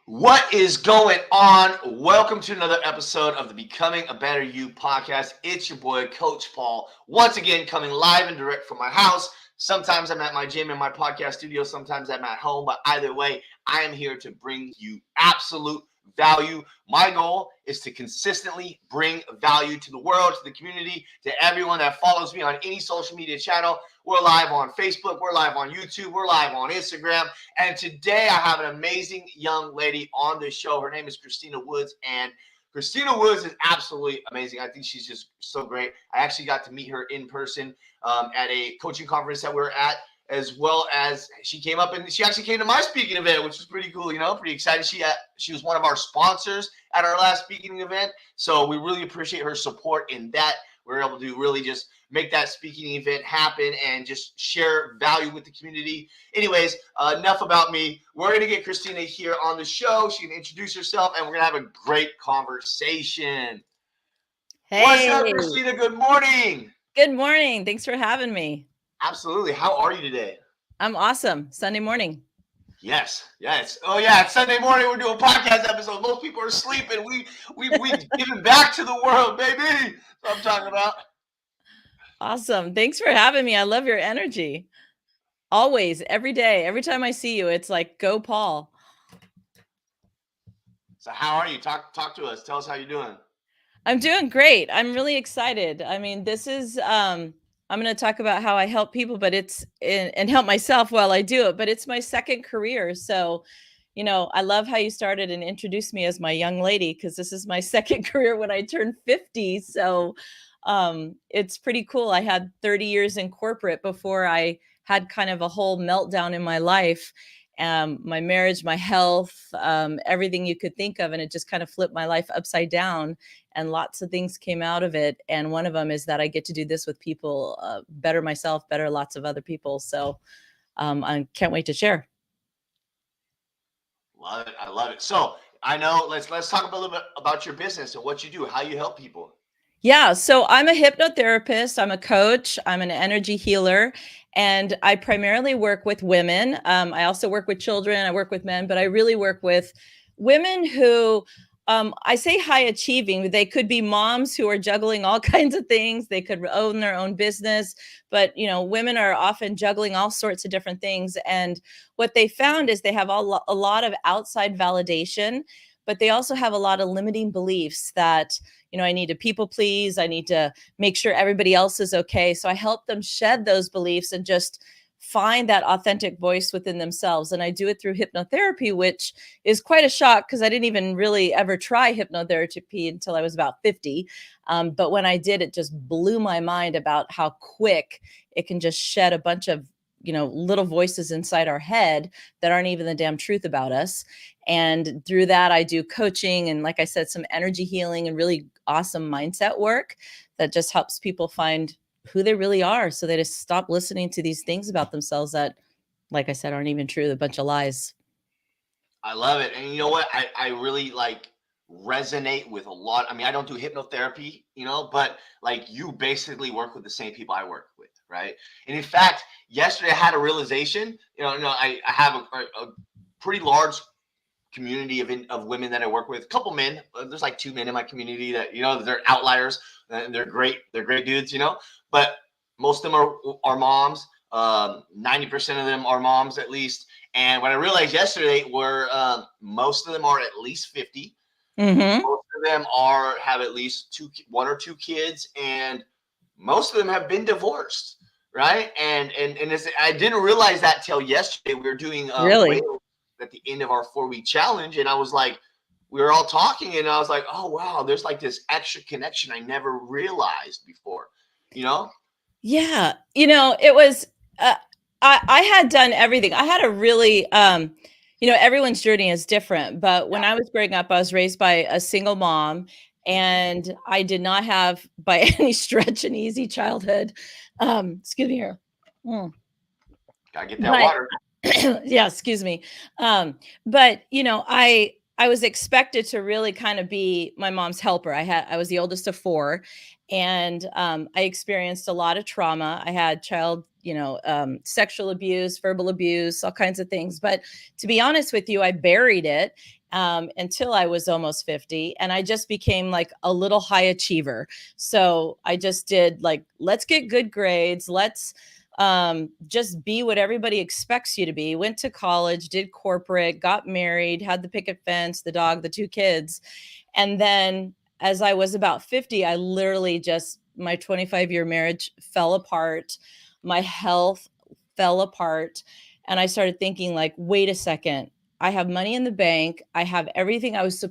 What is going on? Welcome to another episode of the Becoming a Better You podcast. It's your boy, Coach Paul, once again coming live and direct from my house. Sometimes I'm at my gym in my podcast studio, sometimes I'm at home, but either way, I am here to bring you absolute value. My goal is to consistently bring value to the world, to the community, to everyone that follows me on any social media channel. We're live on Facebook, we're live on YouTube, we're live on Instagram. And today I have an amazing young lady on the show. Her name is Christina Woods, and Christina Woods is absolutely amazing. I think she's just so great. I actually got to meet her in person at a coaching conference that we were at, as well as she came up and she actually came to my speaking event, which was pretty cool, pretty excited. She was one of our sponsors at our last speaking event. So we really appreciate her support in that. We were able to really just make that speaking event happen and just share value with the community. Anyways, enough about me. We're going to get Christina here on the show. She can introduce herself and we're going to have a great conversation. Hey. What's up, Christina? Good morning. Good morning. Thanks for having me. Absolutely. How are you today? I'm awesome. Sunday morning. Yes. Oh yeah, it's Sunday morning. We're doing a podcast episode. Most people are sleeping. We've given back to the world, baby. That's what I'm talking about. Awesome. Thanks for having me. I love your energy. Always, every day, every time I see you, it's like, go Paul. So how are you? Talk to us. Tell us how you're doing. I'm doing great. I'm really excited. I mean, this is I'm going to talk about how I help people, but and help myself while I do it, but it's my second career. So, I love how you started and introduced me as my young lady, because this is my second career when I turned 50. So it's pretty cool. I had 30 years in corporate before I had kind of a whole meltdown in my life. My marriage, my health, everything you could think of. And it just kind of flipped my life upside down, and lots of things came out of it. And one of them is that I get to do this with people, better myself, better lots of other people. So I can't wait to share. Love it. I love it. So I know, let's talk a little bit about your business and what you do, how you help people. Yeah. So I'm a hypnotherapist. I'm a coach. I'm an energy healer. And I primarily work with women. I also work with children. I work with men, but I really work with women who I say high achieving. They could be moms who are juggling all kinds of things. They could own their own business, but women are often juggling all sorts of different things. And what they found is they have a lot of outside validation, but they also have a lot of limiting beliefs that, I need to people please. I need to make sure everybody else is okay. So I help them shed those beliefs and just find that authentic voice within themselves. And I do it through hypnotherapy, which is quite a shock because I didn't even really ever try hypnotherapy until I was about 50. But when I did, it just blew my mind about how quick it can just shed a bunch of little voices inside our head that aren't even the damn truth about us. And through that, I do coaching and, like I said, some energy healing and really awesome mindset work that just helps people find who they really are, so they just stop listening to these things about themselves that, like I said, aren't even true. A bunch of lies. I love it. And you know what? I really resonate with a lot. I mean, I don't do hypnotherapy, but you basically work with the same people I work with, right? And in fact, yesterday I had a realization. I have a pretty large community of women that I work with. A couple men. There's 2 men in my community that they're outliers and they're great. They're great dudes, but most of them are moms. 90% of them are moms at least. And what I realized yesterday were most of them are at least 50. Mm-hmm. Most of them have at least 1 or 2 kids, and most of them have been divorced, right? And I didn't realize that till yesterday. We were doing Really at the end of our 4-week challenge, and I was like, we were all talking, and I was like, oh wow, there's this extra connection I never realized before, Yeah, it was. I had done everything. I had a really, everyone's journey is different. But when I was growing up, I was raised by a single mom, and I did not have, by any stretch, an easy childhood. Excuse me here. Gotta get that water. Yeah, excuse me. But I was expected to really kind of be my mom's helper. I was the oldest of 4, and I experienced a lot of trauma. I had sexual abuse, verbal abuse, all kinds of things. But to be honest with you, I buried it. until I was almost 50. And I just became like a little high achiever. So I just did like, let's get good grades. Let's just be what everybody expects you to be. Went to college, did corporate, got married, had the picket fence, the dog, the 2 kids. And then as I was about 50, I literally just, my 25-year marriage fell apart. My health fell apart. And I started thinking like, wait a second, I have money in the bank. I have everything I was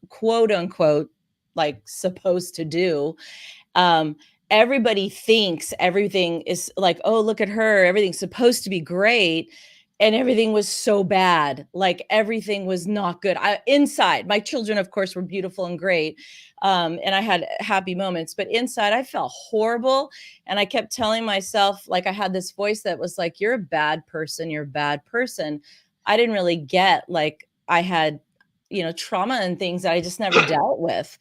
quote unquote like supposed to do. Um, Everybody thinks everything is like, oh, look at her. Everything's supposed to be great. And everything was so bad. Like everything was not good. Inside, my children, of course, were beautiful and great. And I had happy moments, but inside I felt horrible. And I kept telling myself, like, I had this voice that was like, you're a bad person. You're a bad person. I didn't really get like I had, trauma and things that I just never dealt with.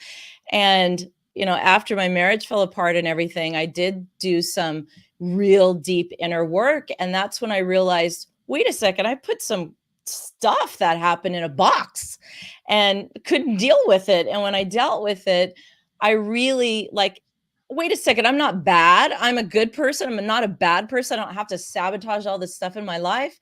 And after my marriage fell apart and everything, I did do some real deep inner work. And that's when I realized, wait a second, I put some stuff that happened in a box and couldn't deal with it. And when I dealt with it, I really like, wait a second, I'm not bad. I'm a good person. I'm not a bad person. I don't have to sabotage all this stuff in my life.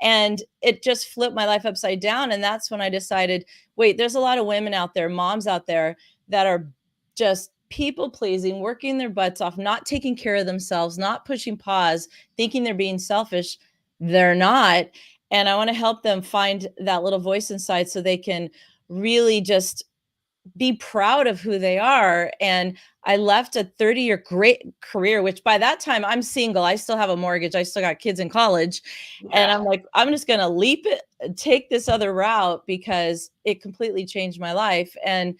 And it just flipped my life upside down. And that's when I decided, wait, there's a lot of women out there, moms out there that are just people pleasing, working their butts off, not taking care of themselves, not pushing pause, thinking they're being selfish. They're not. And I want to help them find that little voice inside so they can really just be proud of who they are. And I left a 30-year great career, which by that time I'm single. I still have a mortgage. I still got kids in college. And I'm like, I'm just going to leap it, take this other route because it completely changed my life. And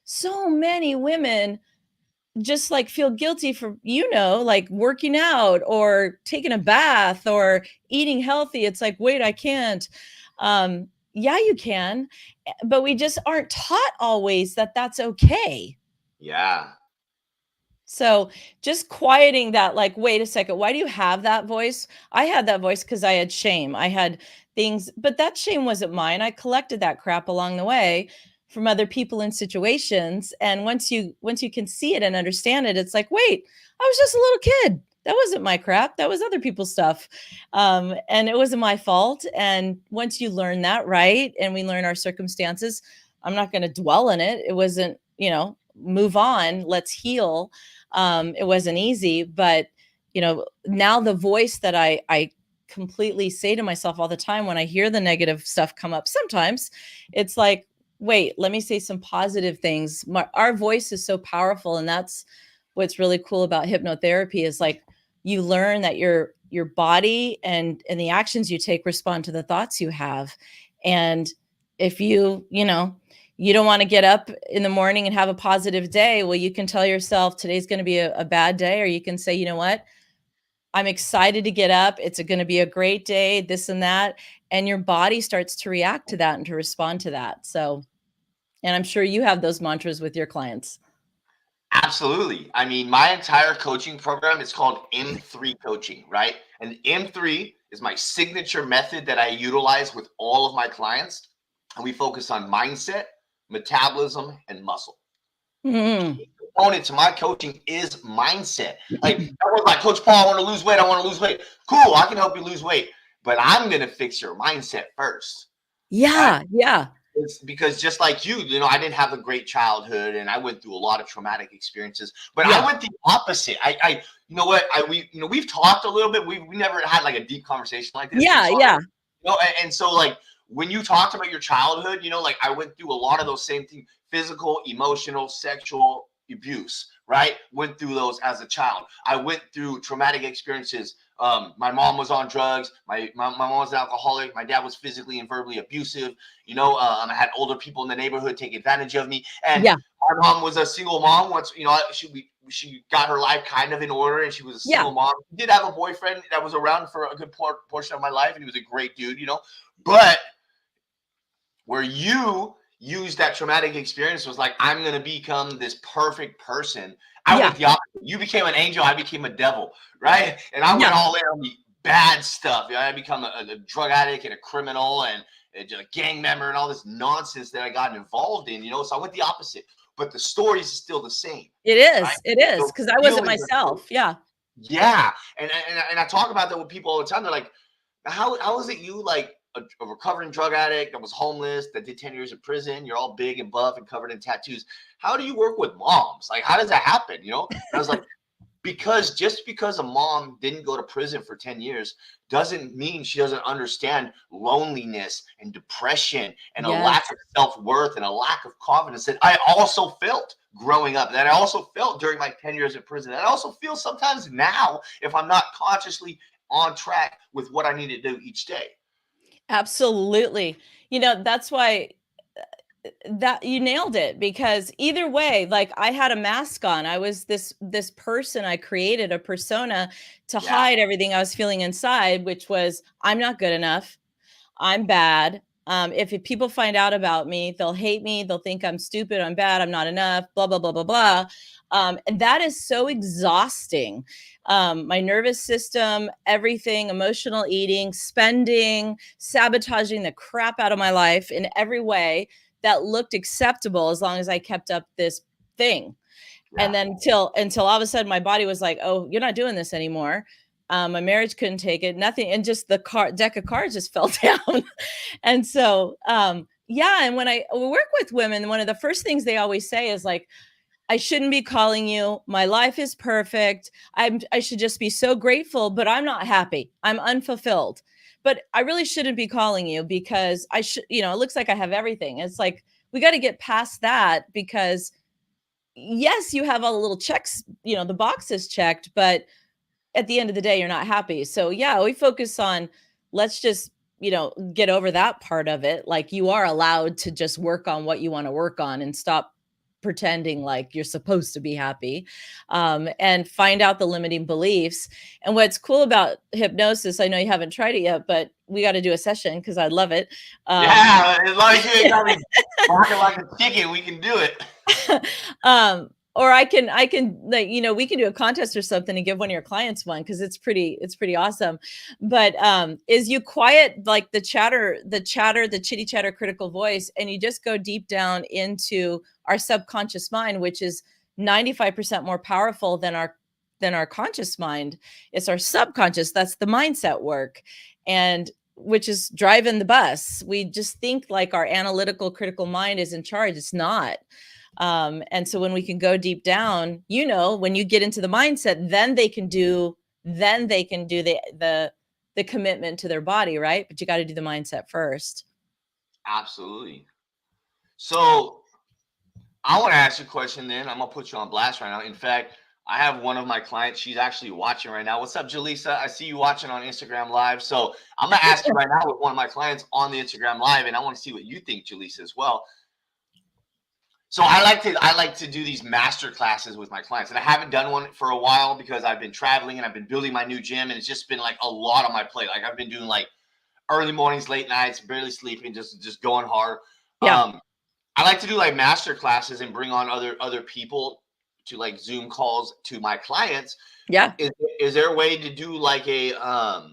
so many women just like feel guilty for, like working out or taking a bath or eating healthy. It's like, wait, I can't. Yeah, you can, but we just aren't taught always that that's okay. Yeah. So just quieting that, like, wait a second, why do you have that voice? I had that voice because I had shame. I had things, but that shame wasn't mine. I collected that crap along the way from other people and situations. And once you can see it and understand it, it's like, wait, I was just a little kid. That wasn't my crap. That was other people's stuff. And it wasn't my fault. And once you learn that, right, and we learn our circumstances, I'm not going to dwell in it. It wasn't, move on, let's heal. It wasn't easy, but now the voice that I completely say to myself all the time when I hear the negative stuff come up, sometimes it's like, wait, let me say some positive things. Our voice is so powerful. And that's what's really cool about hypnotherapy is like, you learn that your body and the actions you take respond to the thoughts you have. And if you don't want to get up in the morning and have a positive day, well, you can tell yourself today's going to be a bad day, or you can say, you know what, I'm excited to get up. It's going to be a great day, this and that. And your body starts to react to that and to respond to that. So, and I'm sure you have those mantras with your clients. Absolutely. I mean, my entire coaching program is called M3 coaching, right? And M3 is my signature method that I utilize with all of my clients. And we focus on mindset, metabolism, and muscle. Mm-hmm. The component to my coaching is mindset. Like, everyone's like, Coach Paul, I want to lose weight. I want to lose weight. Cool, I can help you lose weight. But I'm going to fix your mindset first. Yeah, right? yeah. It's because just like you, I didn't have a great childhood and I went through a lot of traumatic experiences, but Yeah. I went the opposite. We've talked a little bit. We never had like a deep conversation like this. Yeah, yeah. And so like when you talked about your childhood, like I went through a lot of those same things, physical, emotional, sexual abuse, right? Went through those as a child. I went through traumatic experiences. My mom was on drugs. My mom was an alcoholic. My dad was physically and verbally abusive. I had older people in the neighborhood take advantage of me. And Yeah. our mom was a single mom. Once, she got her life kind of in order, and she was a single mom. She did have a boyfriend that was around for a good portion of my life, and he was a great dude, But where you used that traumatic experience was like, I'm going to become this perfect person. I went the opposite. You became an angel. I became a devil, right? And I went all in on the bad stuff. I become a drug addict and a criminal and a gang member and all this nonsense that I got involved in, so I went the opposite, but the stories is still the same. It Right? is, because I wasn't Feelings are myself. Yeah. Yeah. And I talk about that with people all the time. They're like, how is it you like a recovering drug addict that was homeless, that did 10 years in prison, you're all big and buff and covered in tattoos. How do you work with moms? Like, how does that happen? And I was like, because a mom didn't go to prison for 10 years doesn't mean she doesn't understand loneliness and depression and a Yes. lack of self-worth and a lack of confidence that I also felt growing up, that I also felt during my 10 years in prison, that I also feel sometimes now if I'm not consciously on track with what I need to do each day. Absolutely. That's why that you nailed it, because either way, like, I had a mask on. I was this person. I created a persona to Yeah. hide everything I was feeling inside, which was, I'm not good enough. I'm bad. If people find out about me, they'll hate me. They'll think I'm stupid. I'm bad. I'm not enough. Blah, blah, blah, blah, blah. And that is so exhausting. My nervous system, everything, emotional eating, spending, sabotaging the crap out of my life in every way that looked acceptable as long as I kept up this thing. And then until all of a sudden my body was like, oh, you're not doing this anymore. My marriage couldn't take it, nothing. And just the deck of cards just fell down. And so, yeah. And when I work with women, one of the first things they always say is like, I shouldn't be calling you. My life is perfect. I should just be so grateful, but I'm not happy. I'm unfulfilled. But I really shouldn't be calling you because I should, it looks like I have everything. It's like, we got to get past that, because yes, you have all the little checks, the boxes checked, but at the end of the day, you're not happy. So yeah, we focus on, let's just, get over that part of it. Like, you are allowed to just work on what you want to work on and stop pretending like you're supposed to be happy, and find out the limiting beliefs. And what's cool about hypnosis, I know you haven't tried it yet, but we got to do a session because I love it. Yeah, as long as you ain't got me barking like a chicken, we can do it. Or I can like, we can do a contest or something and give one of your clients one, because it's pretty awesome. But is you quiet like the chitty chatter critical voice, and you just go deep down into our subconscious mind, which is 95% more powerful than our conscious mind. It's our subconscious. That's the mindset work, and which is driving the bus. We just think like our analytical critical mind is in charge. It's not. And so when we can go deep down, when you get into the mindset, then they can do the commitment to their body, right? But you got to do the mindset first. Absolutely. So I want to ask you a question then. I'm going to put you on blast right now. In fact, I have one of my clients. She's actually watching right now. What's up, Jaleesa? I see you watching on Instagram Live. So I'm going to ask you right now with one of my clients on the Instagram Live, and I want to see what you think, Jaleesa, as well. So I like to do these master classes with my clients, and I haven't done one for a while because I've been traveling and I've been building my new gym, and it's just been like a lot on my plate. Like, I've been doing like early mornings, late nights, barely sleeping, just going hard. Yeah. I like to do like master classes and bring on other people to like Zoom calls to my clients. Yeah. Is there a way to do like a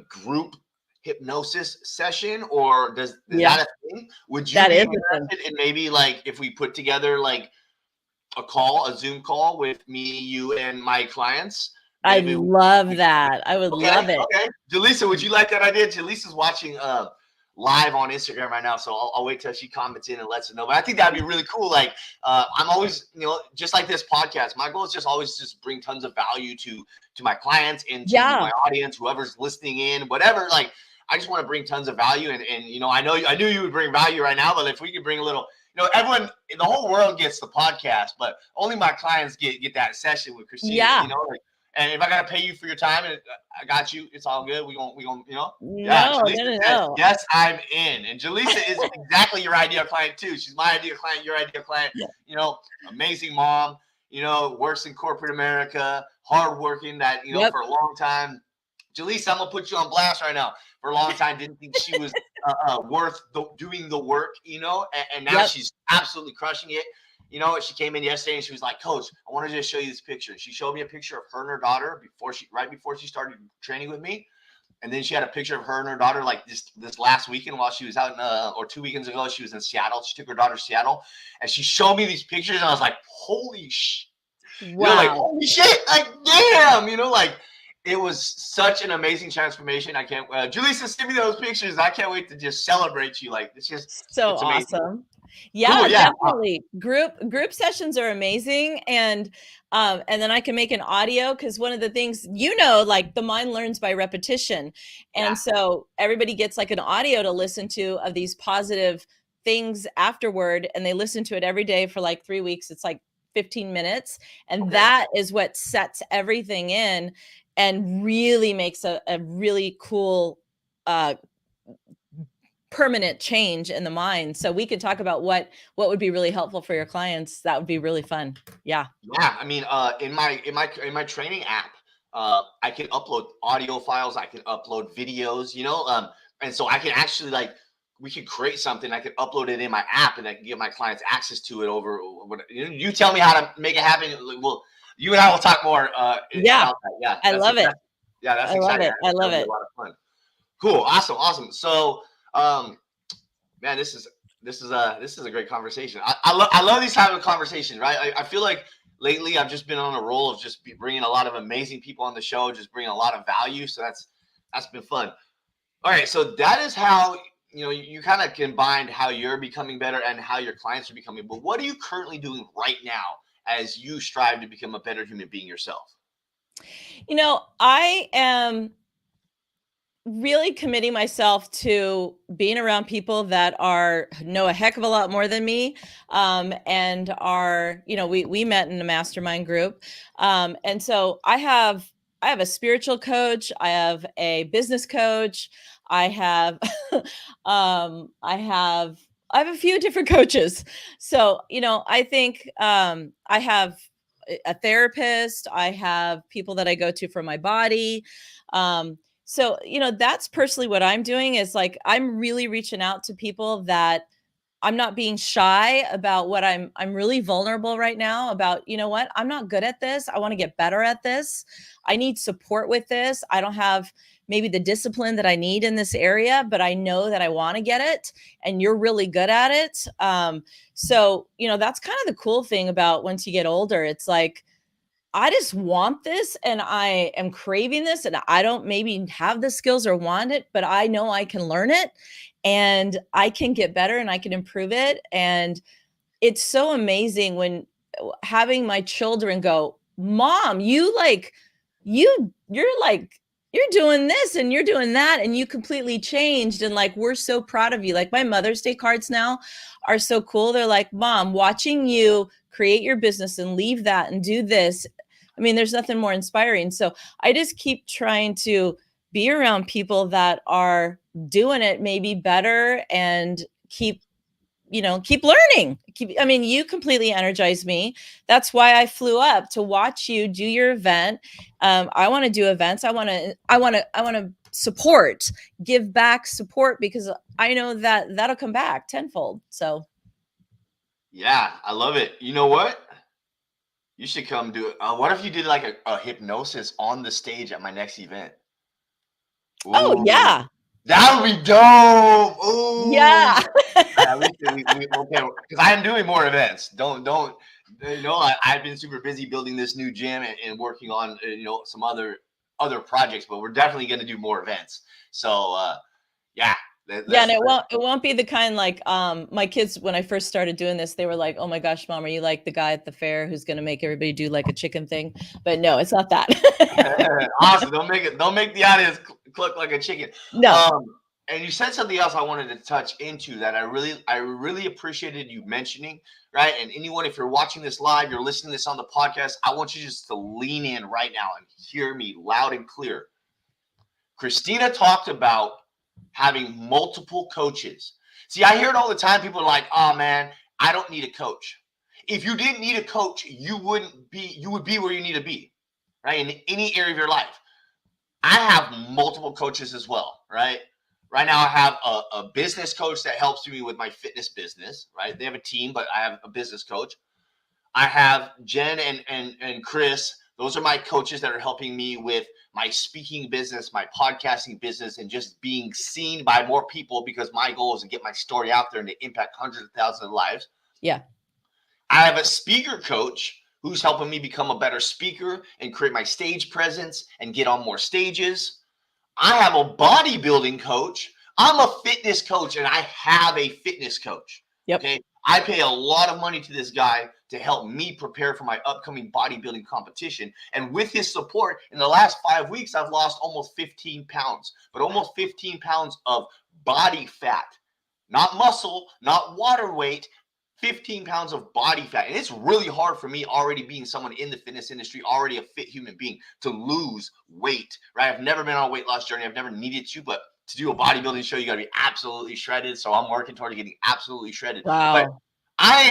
group hypnosis session, or is that a thing? Would you be interested in maybe like if we put together like a Zoom call with me, you, and my clients? I love that. I would love it. Okay. Jaleesa, would you like that idea? Jaleesa's watching live on Instagram right now, so I'll wait till she comments in and lets us know. But I think that'd be really cool. Like, I'm always, just like this podcast, my goal is just always just bring tons of value to my clients and to my audience, whoever's listening in, whatever. Like, I just want to bring tons of value, and I knew you would bring value right now, but if we could bring a little, everyone in the whole world gets the podcast, but only my clients get that session with Christina. Yeah. And if I gotta pay you for your time, and I got you, it's all good. We gonna No. Says, yes, I'm in. And Jaleesa is exactly your ideal client too. She's my ideal client, your ideal client. Yeah. Amazing mom. Works in corporate America, hardworking. That for a long time. Jaleesa, I'm gonna put you on blast right now. For a long time, didn't think she was worth doing the work. And now she's absolutely crushing it. She came in yesterday and she was like, Coach, I want to just show you this picture. She showed me a picture of her and her daughter right before she started training with me. And then she had a picture of her and her daughter like this last weekend while she was out in, or 2 weekends ago, she was in Seattle. She took her daughter to Seattle, and she showed me these pictures, and I was like, holy shit. Like, Wow. holy shit, like, damn, like, it was such an amazing transformation. I can't, Julissa, send me those pictures. I can't wait to just celebrate you. Like, So it's amazing. awesome. Yeah, Cool, yeah. definitely. Group sessions are amazing. And then I can make an audio, because one of the things, like the mind learns by repetition. And Yeah. so everybody gets like an audio to listen to of these positive things afterward. And they listen to it every day for like 3 weeks. It's like 15 minutes. And Okay. that is what sets everything in and really makes a really cool permanent change in the mind. So we could talk about what would be really helpful for your clients. That would be really fun. Yeah. Yeah, I mean, in my training app, I can upload audio files, I can upload videos, and so I can actually we can create something, I can upload it in my app, and I can give my clients access to it over. You tell me how to make it happen. Well, you and I will talk more Yeah. about that. Yeah, I love it. Yeah, that's I love exciting. it. I love That'll be it. a lot of fun. Cool, awesome. So, man, this is a great conversation. I love these type of conversations, right? I feel like lately I've just been on a roll of just bringing a lot of amazing people on the show, just bringing a lot of value. So that's been fun. All right, so that is how you kind of combined how you're becoming better and how your clients are becoming. But what are you currently doing right now as you strive to become a better human being yourself? I am really committing myself to being around people that know a heck of a lot more than me, and are, we met in a mastermind group, and so I have a spiritual coach, I have a business coach, I have I have a few different coaches. So I think I have a therapist, I have people that I go to for my body. So, that's personally what I'm doing, is like, I'm really reaching out to people that I'm not being shy about what I'm really vulnerable right now about, what, I'm not good at this. I want to get better at this. I need support with this. I don't have maybe the discipline that I need in this area, but I know that I want to get it, and you're really good at it. So, that's kind of the cool thing about once you get older. It's like, I just want this, and I am craving this, and I don't maybe have the skills or want it, but I know I can learn it, and I can get better, and I can improve it. And it's so amazing when having my children go, "Mom, you're doing this and you're doing that, and you completely changed, and like, we're so proud of you." Like, my Mother's Day cards now are so cool. They're like, "Mom, watching you create your business and leave that and do this." I mean, there's nothing more inspiring. So I just keep trying to be around people that are doing it maybe better, and keep learning. You completely energize me. That's why I flew up to watch you do your event. I want to do events. I want to support, give back support, because I know that that'll come back tenfold. So Yeah, I love it. You know what? You should come do it. What if you did like a hypnosis on the stage at my next event? Oh Ooh, yeah. that would be dope. Ooh. Yeah. Okay, because I am doing more events. Don't. I've been super busy building this new gym and working on some other projects, but we're definitely going to do more events. So yeah. Yeah, and it won't be the kind like my kids, when I first started doing this, they were like, "Oh my gosh, Mom, are you like the guy at the fair who's going to make everybody do like a chicken thing?" But no, it's not that. Awesome. Don't make the audience cluck like a chicken. No. And you said something else I wanted to touch into that I really appreciated you mentioning, right? And anyone, if you're watching this live, you're listening to this on the podcast, I want you just to lean in right now and hear me loud and clear. Christina talked about having multiple coaches. See, I hear it all the time. People are like, "Oh man, I don't need a coach." If you didn't need a coach, you would be where you need to be, right? In any area of your life. I have multiple coaches as well, right? Right now I have a business coach that helps me with my fitness business, right? They have a team, but I have a business coach. I have Jen and Chris Those are my coaches that are helping me with my speaking business, my podcasting business, and just being seen by more people, because my goal is to get my story out there and to impact hundreds of thousands of lives. Yeah. I have a speaker coach who's helping me become a better speaker and create my stage presence and get on more stages. I have a bodybuilding coach. I'm a fitness coach, and I have a fitness coach. Yep. Okay. I pay a lot of money to this guy to help me prepare for my upcoming bodybuilding competition. And with his support, in the last 5 weeks, I've lost almost 15 pounds, but almost 15 pounds of body fat, not muscle, not water weight, 15 pounds of body fat. And it's really hard for me, already being someone in the fitness industry, already a fit human being, to lose weight, right? I've never been on a weight loss journey. I've never needed to, but to do a bodybuilding show, you got to be absolutely shredded. So I'm working toward getting absolutely shredded. Wow. But I,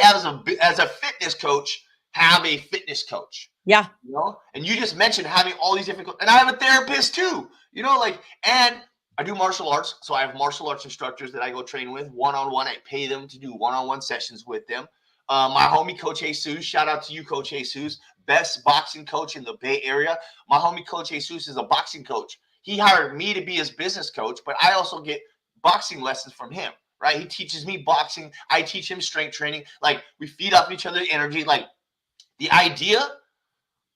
as a fitness coach, have a fitness coach. Yeah. You know, and you just mentioned having all these different, and I have a therapist too, you know, like, and I do martial arts. So I have martial arts instructors that I go train with one-on-one. I pay them to do one-on-one sessions with them. My homie, Coach Jesus, shout out to you, Coach Jesus, best boxing coach in the Bay Area. My homie, Coach Jesus, is a boxing coach. He hired me to be his business coach, but I also get boxing lessons from him, right? He teaches me boxing. I teach him strength training. Like, we feed off each other's energy. Like, the idea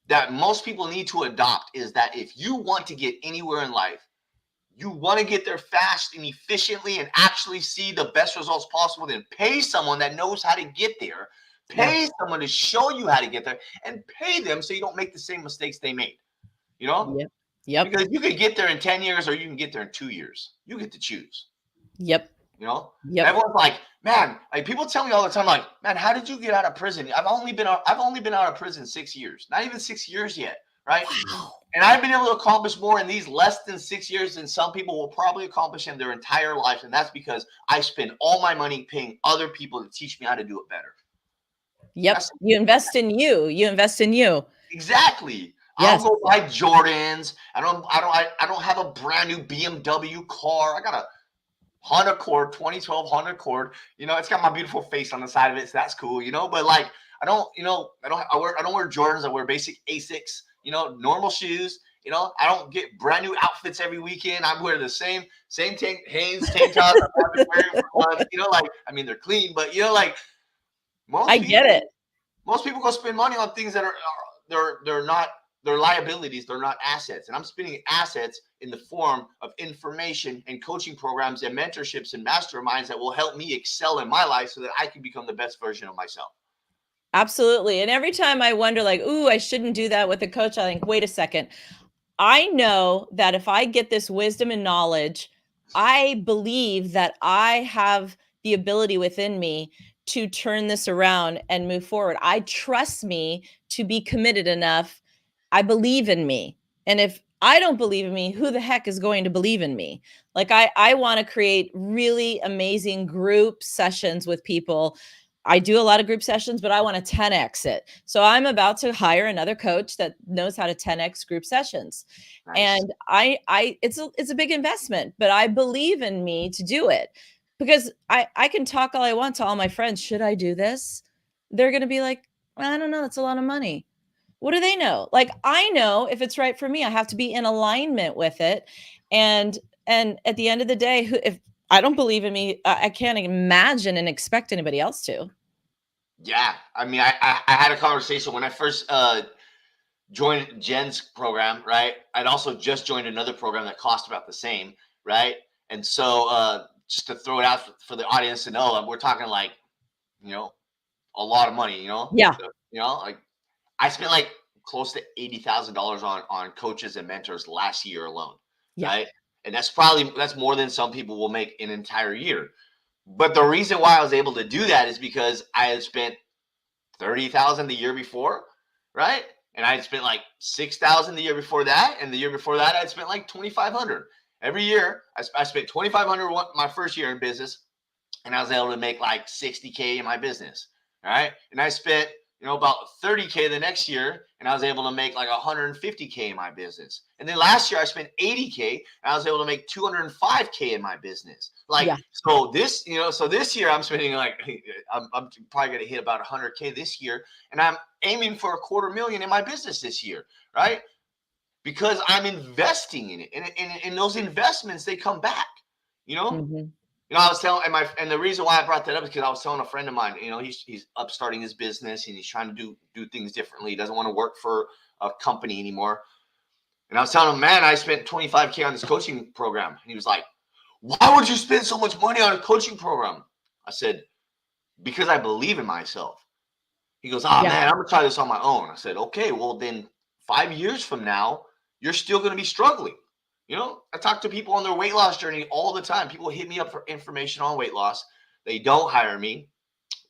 that most people need to adopt is that if you want to get anywhere in life, you want to get there fast and efficiently and actually see the best results possible, then pay someone that knows how to get there. Pay someone to show you how to get there, and pay them so you don't make the same mistakes they made. You know? Yep. Yep. Because you could get there in 10 years or you can get there in 2 years. You get to choose. Yep. You know? Yep. Everyone's like, man, like, people tell me all the time, like, man, how did you get out of prison? I've only been out of prison 6 years. Not even 6 years yet, right? Wow. And I've been able to accomplish more in these less than 6 years than some people will probably accomplish in their entire life. And that's because I spend all my money paying other people to teach me how to do it better. Yep. You invest in you. You invest in you. Exactly. Yes. I'll go buy Jordans. I don't have a brand new BMW car. I got a Honda Accord, 2012 Honda Accord. You know, it's got my beautiful face on the side of it, so that's cool. You know, but like, I don't wear Jordans. I wear basic Asics. You know, normal shoes. You know, I don't get brand new outfits every weekend. I wear the same Hanes tank tops I've been wearing for months. You know, like, I mean, they're clean, but you know, like, I get it. Most people go spend money on things that they're not. They're liabilities. They're not assets. And I'm spending assets in the form of information and coaching programs and mentorships and masterminds that will help me excel in my life so that I can become the best version of myself. Absolutely. And every time I wonder, like, ooh, I shouldn't do that with a coach, I think, wait a second. I know that if I get this wisdom and knowledge, I believe that I have the ability within me to turn this around and move forward. I trust me to be committed enough. I believe in me. And if I don't believe in me, who the heck is going to believe in me? Like, I want to create really amazing group sessions with people. I do a lot of group sessions, but I want to 10x it. So I'm about to hire another coach that knows how to 10x group sessions. Nice. And it's a big investment, but I believe in me to do it, because I can talk all I want to all my friends. Should I do this? They're going to be like, I don't know. That's a lot of money. What do they know? Like, I know if it's right for me, I have to be in alignment with it. And at the end of the day, if I don't believe in me, I can't imagine and expect anybody else to. Yeah. I mean, I had a conversation when I first joined Jen's program, right? I'd also just joined another program that cost about the same, right? And so just to throw it out for the audience to know, we're talking like, you know, a lot of money, you know? Yeah. So, you know, like, I spent like close to $80,000 on coaches and mentors last year alone, right? And that's more than some people will make an entire year. But the reason why I was able to do that is because I had spent $30,000 the year before, right? And I had spent like $6,000 the year before that, and the year before that I'd spent like $2,500. Every year I spent $2,500 my first year in business, and I was able to make like $60K in my business, all right? And I spent about 30K the next year, and I was able to make like 150K in my business. And then last year I spent 80K, and I was able to make 205K in my business. Like, Yeah. so this, so this year I'm spending like, I'm probably going to hit about 100K this year, and I'm aiming for $250,000 in my business this year, right? Because I'm investing in it, and those investments, they come back, you know. Mhm. I was telling, and the reason why I brought that up is because I was telling a friend of mine, he's upstarting his business and he's trying to do things differently. He doesn't want to work for a company anymore. And I was telling him, man, I spent 25K on this coaching program. And he was like, why would you spend so much money on a coaching program? I said, because I believe in myself. He goes, oh Yeah. man, I'm gonna try this on my own. I said, okay, well then 5 years from now, you're still gonna be struggling. I talk to people on their weight loss journey all the time. People hit me up for information on weight loss. They don't hire me.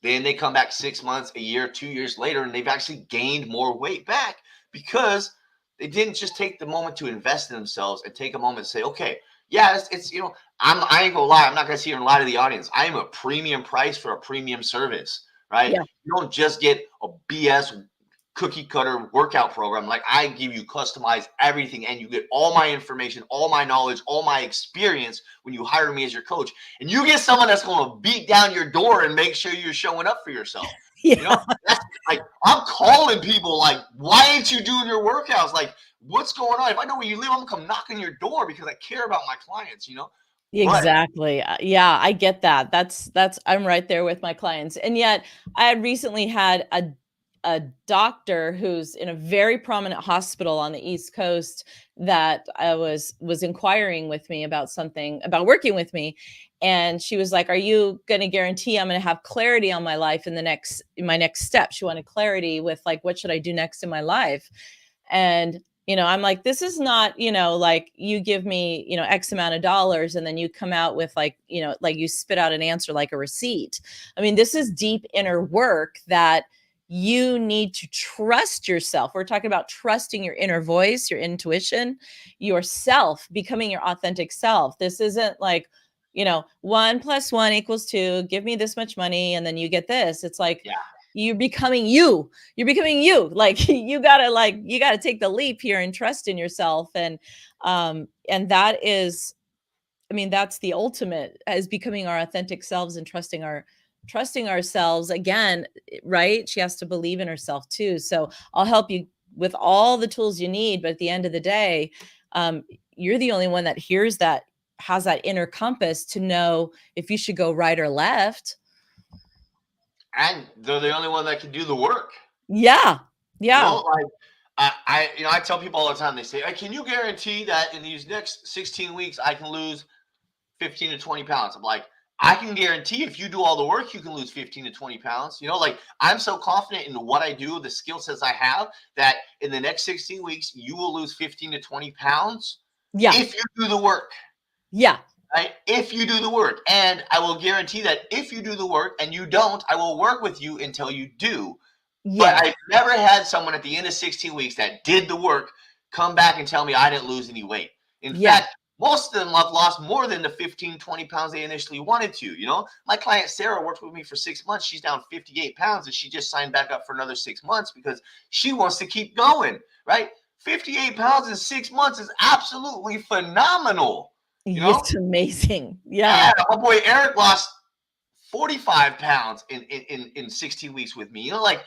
Then they come back 6 months, a year, 2 years later, and they've actually gained more weight back because they didn't just take the moment to invest in themselves and take a moment to say, okay, yeah, it's I ain't gonna lie, I'm not gonna sit here and lie to the audience. I am a premium price for a premium service, right? Yeah. You don't just get a BS cookie cutter workout program. Like, I give you customized everything, and you get all my information, all my knowledge, all my experience when you hire me as your coach. And you get someone that's going to beat down your door and make sure you're showing up for yourself. Yeah. That's like, I'm calling people like, why ain't you doing your workouts? Like, what's going on? If I know where you live, I'm gonna come knock on your door because I care about my clients. But Exactly. Yeah, I get that. That's I'm right there with my clients. And yet I had recently had a doctor who's in a very prominent hospital on the East Coast that I was inquiring with me about something about working with me. And she was like, "Are you going to guarantee I'm going to have clarity on my life in my next step?" She wanted clarity with like, what should I do next in my life? And I'm like, this is not, like you give me, X amount of dollars and then you come out with like, like you spit out an answer like a receipt. I mean, this is deep inner work that you need to trust yourself. We're talking about trusting your inner voice, your intuition, yourself, becoming your authentic self. This isn't like, 1 + 1 = 2, give me this much money and then you get this. It's like, yeah, you're becoming you. Like you gotta take the leap here and trust in yourself. And that is, I mean, that's the ultimate, is becoming our authentic selves and trusting ourselves again. Right, she has to believe in herself too. So I'll help you with all the tools you need, but at the end of the day, um, you're the only one that hears that, has that inner compass to know if you should go right or left. and they're the only one that can do the work. Yeah. Yeah. Like, I tell people all the time. They say, hey, can you guarantee that in these next 16 weeks I can lose 15 to 20 pounds? I'm like, I can guarantee if you do all the work, you can lose 15 to 20 pounds. Like, I'm so confident in what I do, the skill sets I have, that in the next 16 weeks, you will lose 15 to 20 pounds Yeah. if you do the work, Yeah. right? If you do the work. And I will guarantee that if you do the work and you don't, I will work with you until you do. But Yes. I've never had someone at the end of 16 weeks that did the work come back and tell me I didn't lose any weight. In Yeah. fact, most of them have lost more than the 15, 20 pounds they initially wanted to. My client Sarah worked with me for 6 months. She's down 58 pounds and she just signed back up for another 6 months because she wants to keep going, right? 58 pounds in 6 months is absolutely phenomenal. It's amazing. Yeah. Yeah, my boy Eric lost 45 pounds in 16 weeks with me. Like,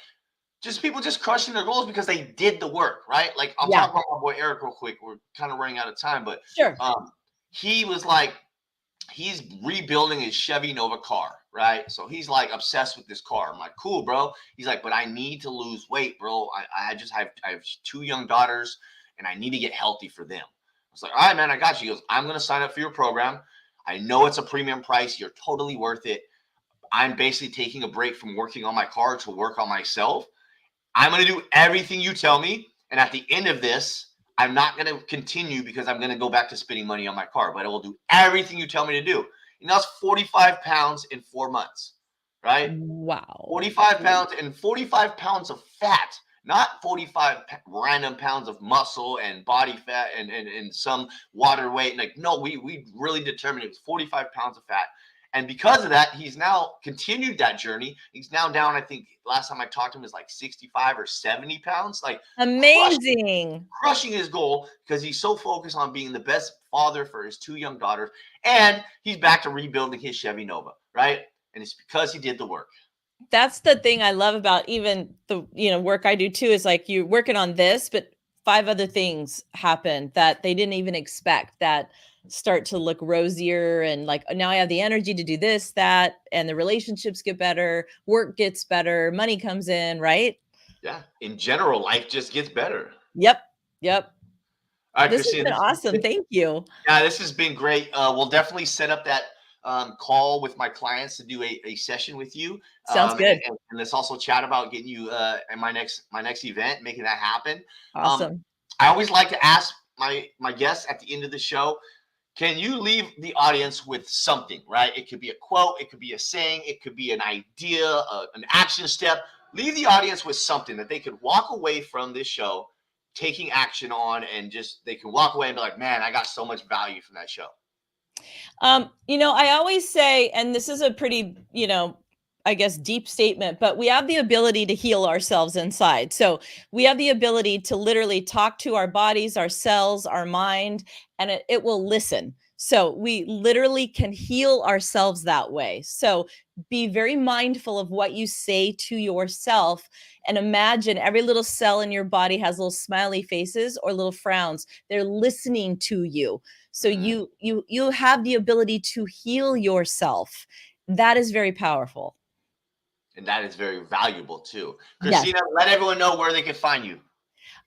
just people just crushing their goals because they did the work, right? Like, I'll Yeah. talk about my boy Eric real quick. We're kind of running out of time, but Sure. he was like, he's rebuilding his Chevy Nova car, right? So he's like obsessed with this car. I'm like, cool, bro. He's like, but I need to lose weight, bro. I have 2 young daughters and I need to get healthy for them. I was like, all right, man, I got you. He goes, I'm gonna sign up for your program. I know it's a premium price. You're totally worth it. I'm basically taking a break from working on my car to work on myself. I'm going to do everything you tell me. And at the end of this, I'm not going to continue because I'm going to go back to spending money on my car, but I will do everything you tell me to do. And that's 45 pounds in 4 months, right? Wow. 45 pounds and 45 pounds of fat, not 45 random pounds of muscle and body fat and some water weight. Like, no, we really determined it was 45 pounds of fat. And because of that, he's now continued that journey. He's now down, I think last time I talked to him was like 65 or 70 pounds, like Amazing. crushing his goal because he's so focused on being the best father for his 2 young daughters. And he's back to rebuilding his Chevy Nova, right? And it's because he did the work. That's the thing I love about even the work I do too, is like you're working on this, but 5 other things happen that they didn't even expect that start to look rosier, and like now I have the energy to do this, that, and the relationships get better, work gets better, money comes in, right? Yeah. In general, life just gets better. Yep. Yep. All right, This has Christina. been awesome. Thank you. Yeah, this has been great. We'll definitely set up that call with my clients to do a session with you. Sounds good. And let's also chat about getting you in my next event, making that happen. Awesome. I always like to ask my guests at the end of the show, can you leave the audience with something, right? It could be a quote, it could be a saying, it could be an idea, an action step. Leave the audience with something that they could walk away from this show taking action on, and just they can walk away and be like, man, I got so much value from that show. I always say, and this is a pretty, I guess, deep statement, but we have the ability to heal ourselves inside. So we have the ability to literally talk to our bodies, our cells, our mind, and it will listen. So we literally can heal ourselves that way. So be very mindful of what you say to yourself, and imagine every little cell in your body has little smiley faces or little frowns. They're listening to you. So you have the ability to heal yourself. That is very powerful. And that is very valuable too. Yes. Christina, let everyone know where they can find you.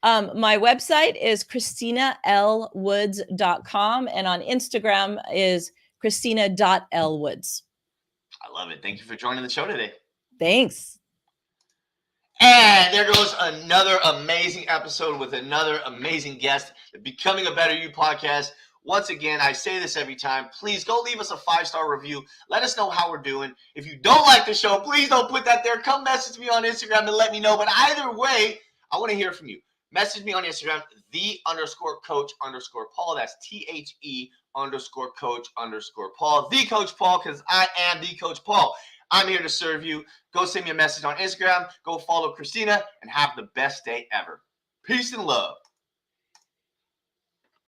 My website is christinalwoods.com, and on Instagram is christina.lwoods. I love it. Thank you for joining the show today. Thanks. And there goes another amazing episode with another amazing guest, the Becoming a Better You podcast. Once again, I say this every time, please go leave us a 5-star review. Let us know how we're doing. If you don't like the show, please don't put that there. Come message me on Instagram and let me know. But either way, I want to hear from you. Message me on Instagram, _coach_Paul. That's THE_coach_Paul. The Coach Paul, because I am the Coach Paul. I'm here to serve you. Go send me a message on Instagram. Go follow Christina and have the best day ever. Peace and love.